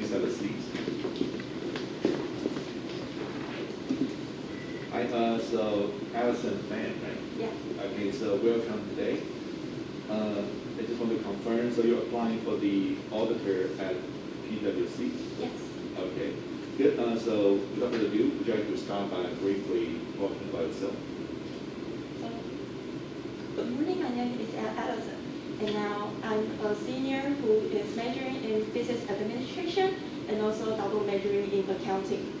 please have a seat. Hi, so Alison fan, right? Yeah. Okay, so welcome today. I just want to confirm, so you're applying for the auditor at PwC? Yes. Okay, good. So without further ado, would you like to start by briefly talking about yourself? So, good morning. My name is Alison, and now I'm a senior who is majoring in business administration and also double majoring in accounting.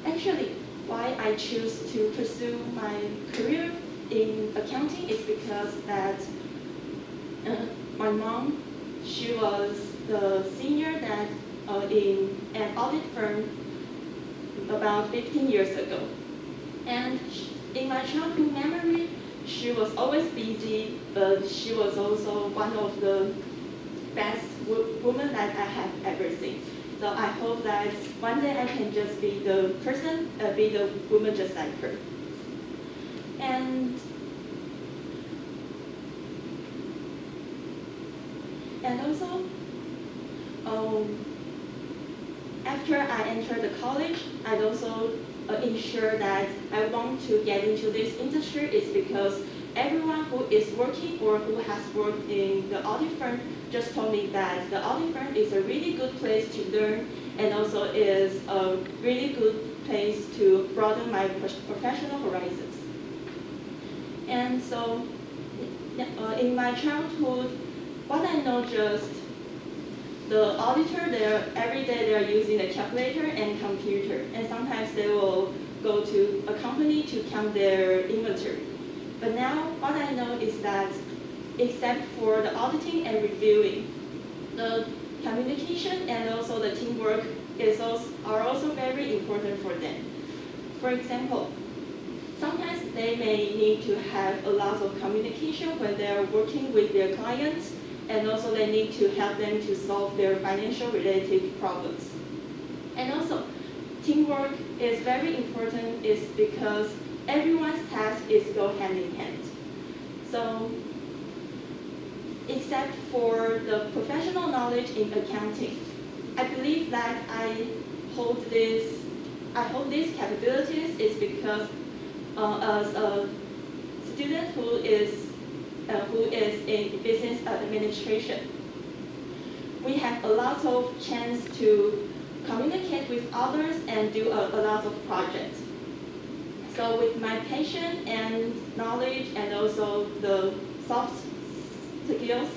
Actually, why I choose to pursue my career in accounting is because that my mom, she was the senior that in an audit firm about 15 years ago. And in my childhood memory, she was always busy, but she was also one of the best women that I have ever seen. So I hope that one day I can just be the person, be the woman just like her. And also, after I entered the college, I'd also ensure that I want to get into this industry is because everyone who is working or who has worked in the audit firm just told me that the audit firm is a really good place to learn and also is a really good place to broaden my professional horizons. And so in my childhood, what I know just the auditor, every day they're using a calculator and computer, and sometimes they will go to a company to count their inventory. But now what I know is that except for the auditing and reviewing, the communication and also the teamwork are also very important for them. For example, sometimes they may need to have a lot of communication when they're working with their clients, and also they need to help them to solve their financial related problems. And also, teamwork is very important is because everyone's task is go hand in hand. So, except for the professional knowledge in accounting, I believe that I hold these capabilities is because as a student who is in business administration, we have a lot of chance to communicate with others and do a lot of projects. So with my passion and knowledge and also the soft skills,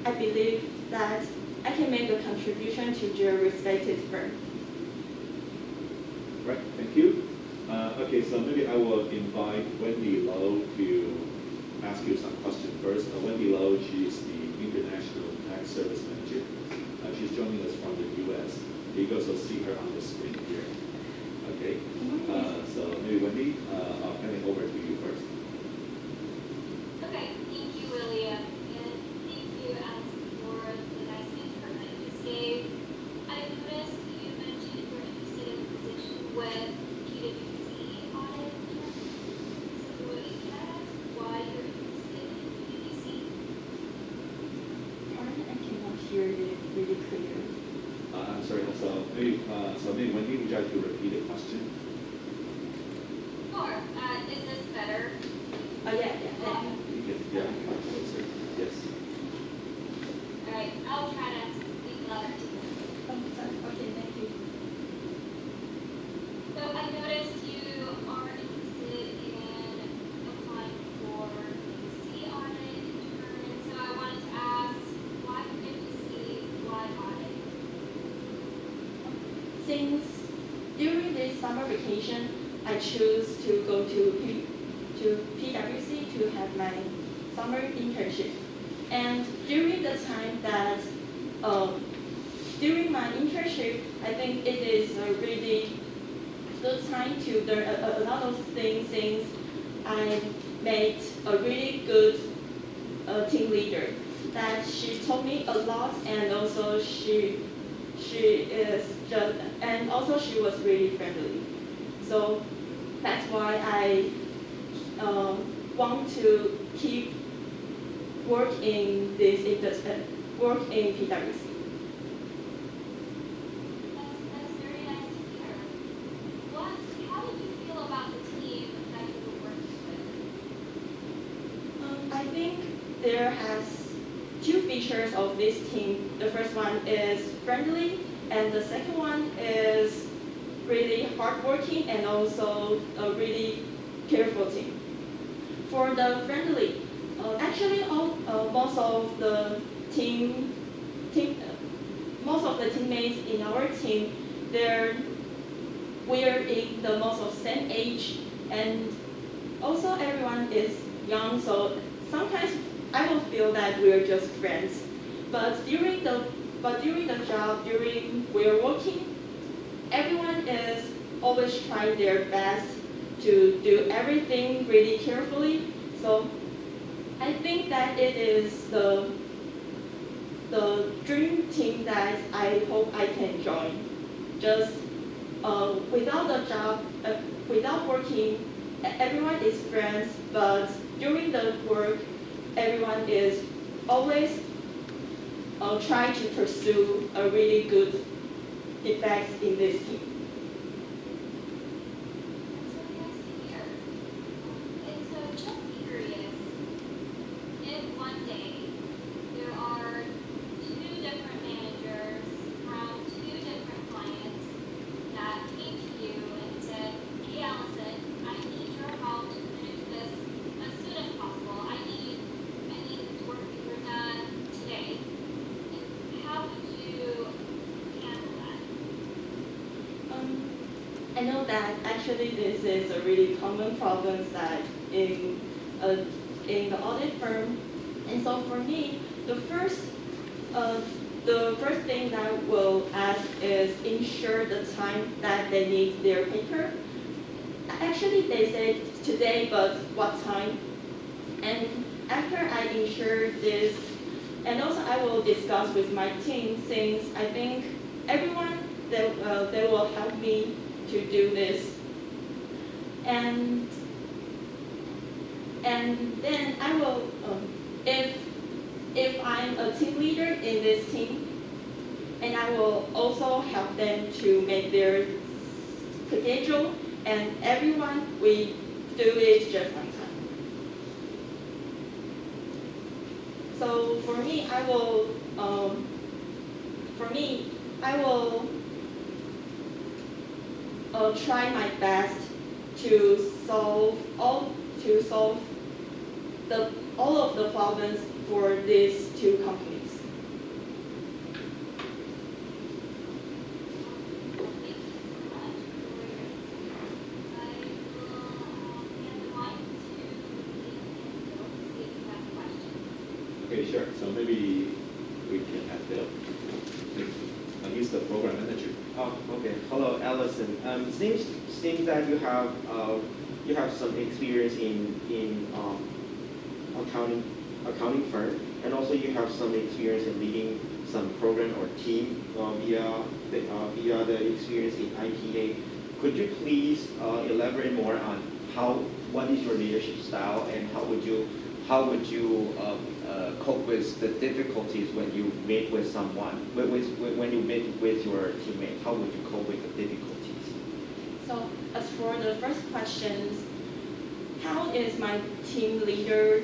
I believe that I can make a contribution to your respected firm. Right, thank you. Okay, so maybe I will invite Wendy Lowe to ask you some questions first. Wendy Lowe, she's the International Tax Service Manager. She's joining us from the US. You can also see her on the screen here. Okay, so maybe Wendy, I'll hand it over to you first. Okay, thank you, William, and thank you, Alison, for the nice intro that you just gave. I noticed you mentioned you're interested in a position with PwC audit. So can I ask why you're interested in PwC? Pardon, I cannot hear it really clear. I'm sorry, so maybe Wendy, would you like to repeat the question? Sure. Is this better? Yeah. Yeah, come closer. Yes. All right, I'll try to speak louder too. Sorry. Okay, thank you. So I noticed you are interested in applying for PwC audit intern. So I wanted to ask, why PwC, why audit? Since during this summer vacation, I choose to go to PwC to have my summer internship. And during the time that, during my internship, I think it is a really good time to learn a lot of things since I made a really good team leader. That she told me a lot, and also she is just, and also she was really friendly. So that's why I want to keep work in this industry, work in PwC. there has two features of this team. The first one is friendly, and the second one is really hardworking and also a really careful team. For the friendly, actually most of the most of the teammates in our team, we're in the most of same age, and also everyone is young, so sometimes I will feel that we're just friends. But during the job, during we're working, everyone is always trying their best to do everything really carefully. So I think that it is the dream team that I hope I can join. Just without the job, without working, everyone is friends, but during the work, everyone is always trying to pursue a really good effects in this team. That's really nice to hear. And so just curious, if one day there are two different managers from two different clients that came to you and said, hey Allison, I need your help to finish this as soon as possible. I need this work to be done today. And how would you handle that? I know that actually this is a really common problem that in the audit firm, and so for me, the first thing that I will ask is ensure the time that they need their paper. Actually, they say today, but what time? And after I ensure this, and also I will discuss with my team, since I think everyone they will help me to do this. And then I will, if I'm a team leader in this team, and I will also help them to make their schedule, and everyone we do it just on time. So for me, I will try my best to solve all of the problems for these two companies. Thank you so much for your answer. I will hand the mic to Bill to see if you have questions. Okay, sure. So maybe we can have Bill. He's the program manager. Oh, okay. Hello, Alison. Seems that you have some experience in accounting firm, and also you have some experience in leading some program or team via the experience in ITA. Could you please elaborate more on what is your leadership style, and how would you cope with the difficulties when you meet with someone, when you meet with your teammate? How would you cope with the difficulties? So as for the first questions, how is my team leader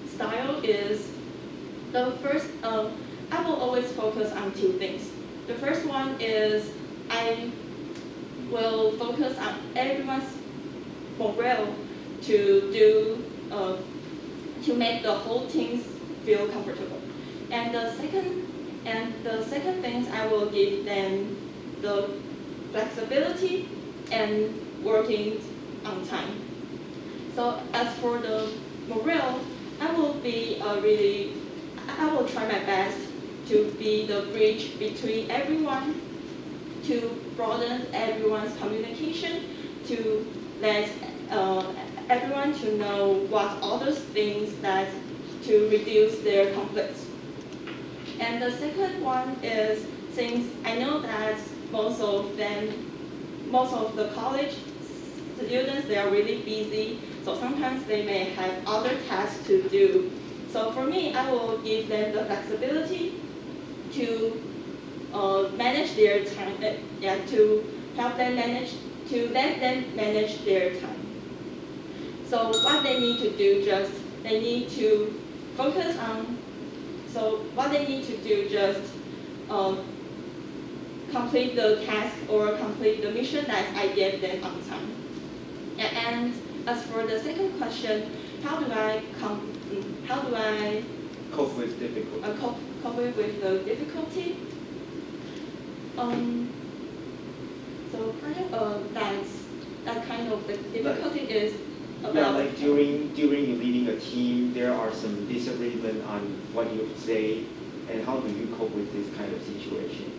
style is the first, I will always focus on two things. The first one is I will focus on everyone's morale to make the whole team feel comfortable. And the second thing, I will give them the flexibility and working on time. So as for the morale, I will try my best to be the bridge between everyone, to broaden everyone's communication, to let everyone to know what others think that to reduce their conflicts. And the second one is, since I know that most of the college students, they are really busy, so sometimes they may have other tasks to do. So for me, I will give them the flexibility to manage their time, to help them to let them manage their time. So what they need to do, they need to focus on, so what they need to do just complete the task or complete the mission that I gave them on time. And as for the second question, how do I Cope with difficulty. cope with the difficulty? So part of that kind of the difficulty is about Yeah, like during you leading a team, there are some disagreement on what you say, and how do you cope with this kind of situation?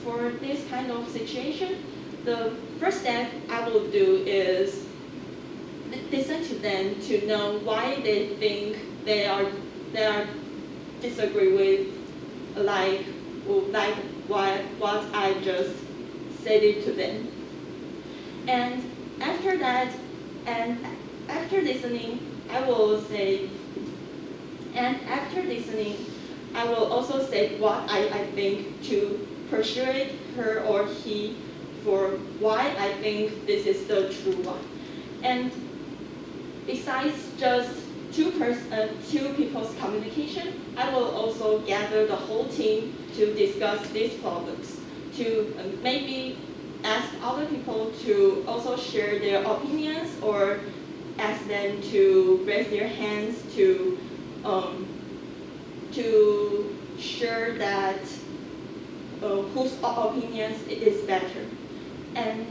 For this kind of situation, the first step I will do is listen to them to know why they think they are disagree with like what I just said it to them. And after that, and after listening, I will say, and after listening, I will also say what I think to persuade her or he for why I think this is the true one. And besides just two people's communication, I will also gather the whole team to discuss these problems, to maybe ask other people to also share their opinions or ask them to raise their hands to share that whose opinions is better. And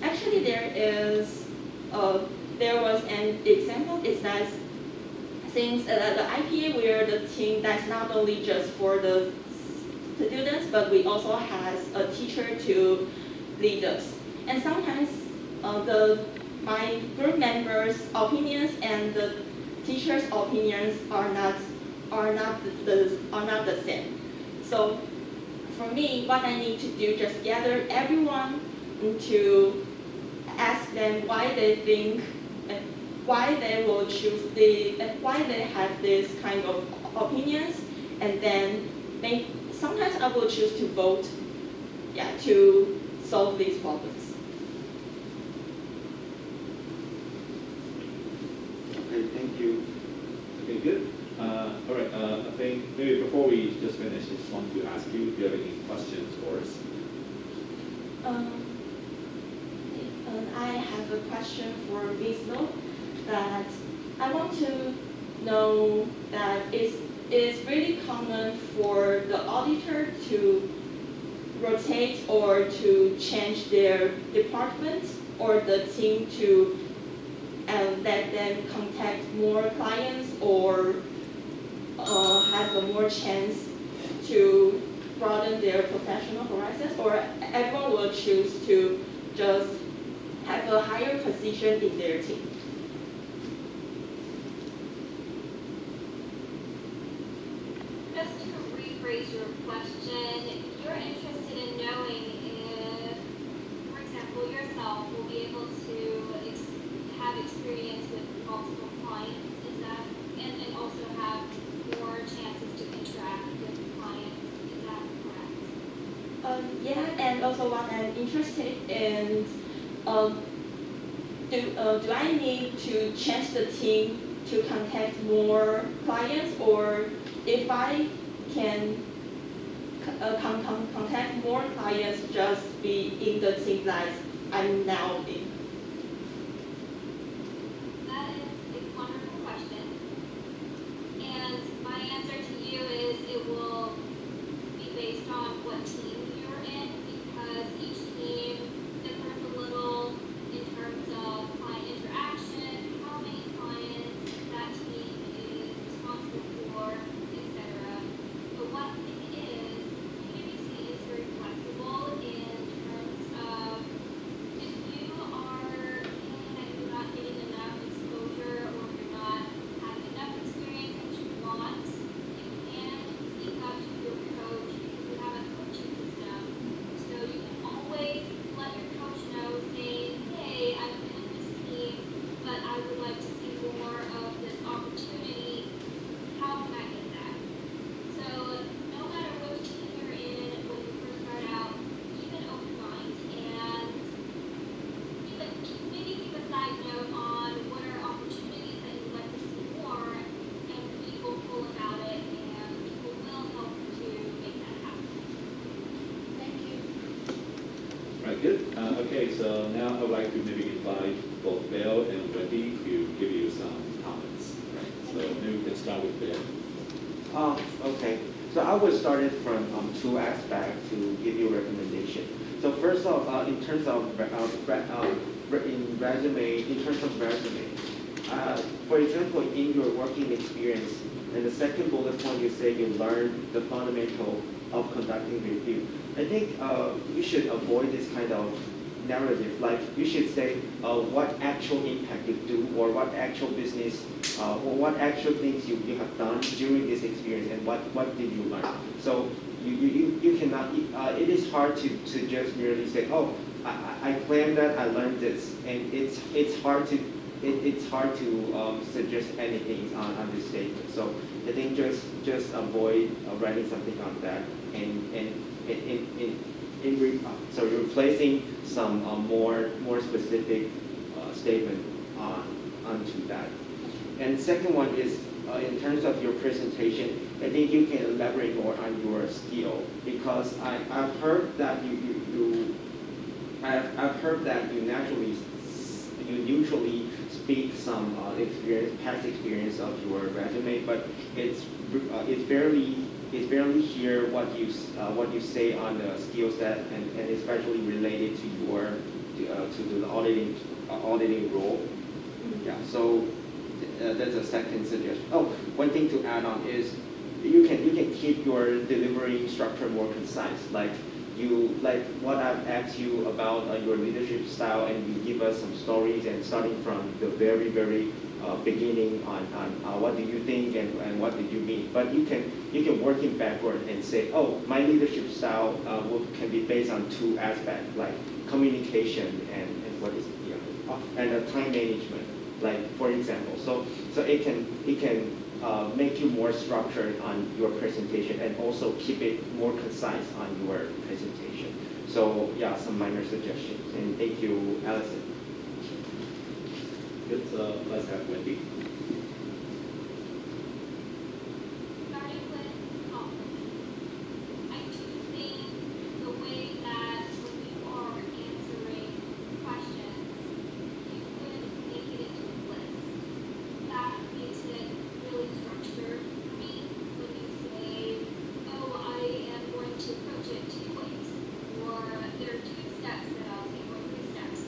actually there was an example is that since the IPA we are the team that's not only just for the students, but we also has a teacher to lead us. And sometimes my group members' opinions and the teachers' opinions are not the same. So for me, what I need to do just gather everyone to ask them why they think, why they will choose why they have this kind of opinions, and then sometimes I will choose to vote, to solve these problems. Okay, thank you. Okay, good. All right, I think maybe before we just finish, I just want to ask you if you have any questions for us. I have a question for Ms. No, that I want to know that it's really common for the auditor to rotate or to change their department or the team to let them contact more clients or have a more chance to broaden their professional horizons, or everyone will choose to just have a higher position in their team. Just to rephrase your question, you're interested in knowing if, for example, yourself will be able to have experience with multiple clients, is that, and also have more chances to interact with clients, is that correct? Yeah, and also what I'm interested in, do I need to change the team to contact more clients, or if I can contact more clients, just be in the team that I'm now in? That is a wonderful question. And my answer to you is it will be based on what team you're in, because each team differs a little in terms of client interaction, how many clients that team is responsible for, etc. But one thing is, PwC is very flexible in terms of if you are Okay, so now I would like to maybe invite both Bill and Wendy to give you some comments. So maybe we can start with Bill. Okay. So I would start it from two aspects to give you a recommendation. So first off, in terms of resume, for example, in your working experience, and the second bullet point, you say you learned the fundamental of conducting review. I think you should avoid this kind of narrative. Like you should say what actual impact you do, or what actual business, or what actual things you have done during this experience, and what did you learn. So you cannot. It is hard to just merely say, oh, I claim that I learned this, and it's hard to suggest anything on this statement. So I think just avoid writing something on that, and replacing some more specific statement onto that. And second one is in terms of your presentation, I think you can elaborate more on your skill, because I've heard that I've heard that you usually speak some past experience of your resume, but it's barely hear what you say on the skill set, and especially related to your to the auditing role. Yeah. So that's a second suggestion. Oh, one thing to add on is you can keep your delivery structure more concise. Like what I've asked you about your leadership style, and you give us some stories, and starting from the very beginning on what do you think and what did you mean. But you can work in backward and say, oh, my leadership style can be based on two aspects, like communication and what is it, and time management. Like for example, so it can make you more structured on your presentation, and also keep it more concise on your presentation. So yeah, some minor suggestions. And thank you, Alison. Good. Let's have Wendy. Starting with confidence, I do think the way that when you are answering questions, you could make it into a list. That makes it really structured for me when you say, oh, I am going to approach it 2 ways, or there are 2 steps that I'll take, or 3 steps.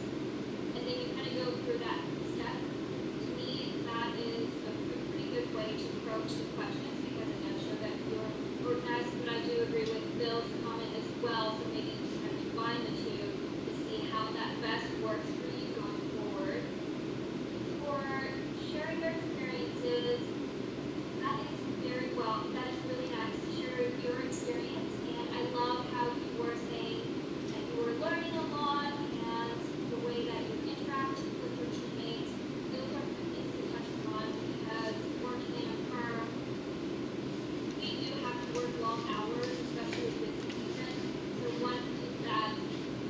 And then you kind of go through that step. To me, that is a pretty good way to approach the questions, because it does show that you're organized. But I do agree with Bill's comment as well, so maybe you can combine the two to see how that best works for you going forward. For sharing your experiences, that is that is really nice to share your experience, and I love how you were saying that you were learning a lot, and the way that you interact with your teammates. Those are good things to touch upon, because working in a firm, we do have to work long hours, especially with the season. So one thing that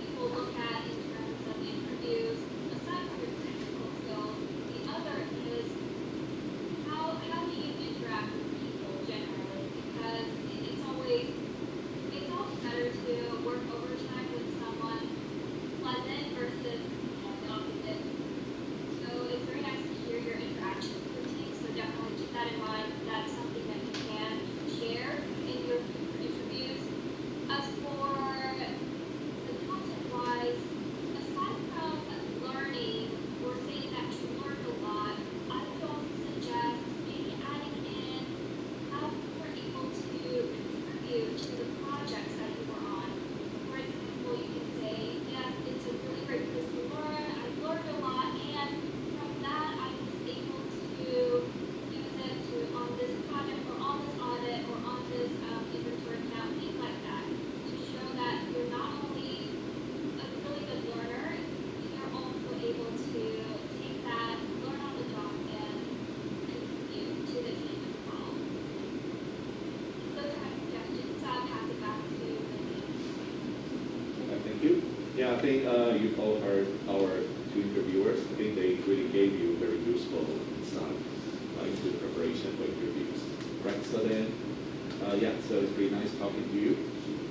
people look at in terms of interviews, aside from your technical skills, the other is how do you interact with people generally? Because it's always better to work overtime with someone pleasant versus the opposite. So it's very nice to hear your interactions with teams. So definitely keep that in mind. That's something that you can share in your future interviews. As for the content-wise, aside from learning or saying that you learned a lot, I would also suggest maybe adding in how you were able to contribute to the projects that you were on. For example, you can say, yes, it's a really great place to learn. I learned a lot, and from that, I was able to use it on this project, or on this audit, or on this inventory account, things like that, to show that you're not only a really good learner, you're also able to take that, learn on the job, and contribute to the team as well. Those are my suggestions. So I'll pass it back to Wendy. Okay, thank you. Yeah, I think you've all heard our 2 interviewers. I think they really gave you very useful insight into the preparation for interviews. Right. So then, yeah. So it's really nice talking to you.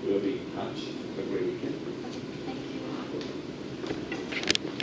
We'll be in touch. Have a great weekend. Thank you.